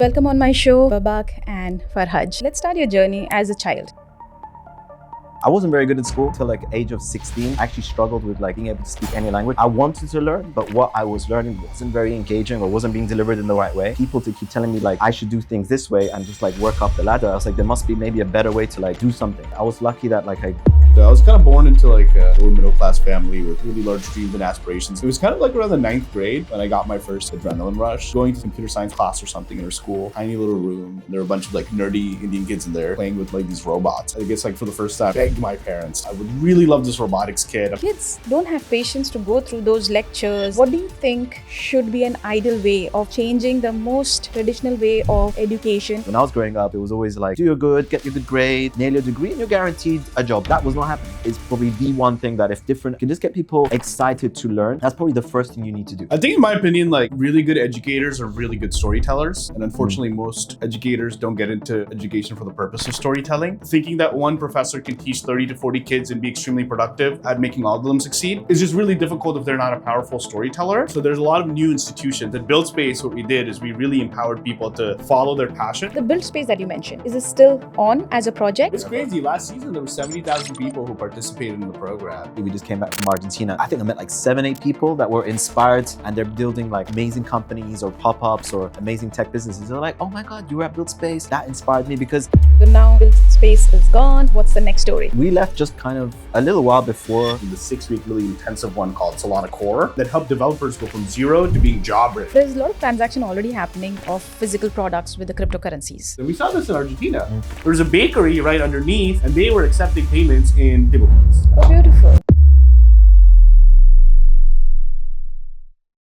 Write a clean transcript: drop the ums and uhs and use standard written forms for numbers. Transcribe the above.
Welcome on my show, Babak and Farhaj. Let's start your journey as a child. I wasn't very good in school till like age of 16. I actually struggled with like being able to speak any language. I wanted to learn, but what I was learning wasn't very engaging or wasn't being delivered in the right way. People to keep telling me like I should do things this way and just like work up the ladder. I was like, there must be maybe a better way to like do something. I was lucky that like I was kind of born into like a lower middle class family with really large dreams and aspirations. It was kind of like around the 9th grade when I got my first adrenaline rush. Going to computer science class or something in our school, tiny little room. And there were a bunch of like nerdy Indian kids in there playing with like these robots. I guess like for the first time, I begged my parents, I would really love this robotics kit. Kids don't have patience to go through those lectures. What do you think should be an ideal way of changing the most traditional way of education? when I was growing up, it was always like, do your good, get your good grade, nail your degree, and you're guaranteed a job. That was not happening. It's probably the one thing that if different can just get people excited to learn. That's probably the first thing you need to do. I think in my opinion, like really good educators are really good storytellers. And unfortunately, most educators don't get into education for the purpose of storytelling. Thinking that one professor can teach 30 to 40 kids and be extremely productive at making all of them succeed is just really difficult if they're not a powerful storyteller. So there's a lot of new institutions. At Build Space, what we did is we really empowered people to follow their passion. The build space that you mentioned, is it still on as a project? It's crazy. Last season, there were 70,000 people who participated in the program. We just came back from Argentina. I think I met like 7-8 people that were inspired and they're building like amazing companies or pop-ups or amazing tech businesses. They're like, oh my God, you were at Build Space. That inspired me because So now build space is gone. What's the next story? we left just kind of a little while before. The 6-week really intensive one called Solana Core that helped developers go from zero to being job ready. There's a lot of transaction already happening of physical products with the cryptocurrencies. And we saw this in Argentina. There was a bakery right underneath and they were accepting payments in stablecoins. Oh, beautiful.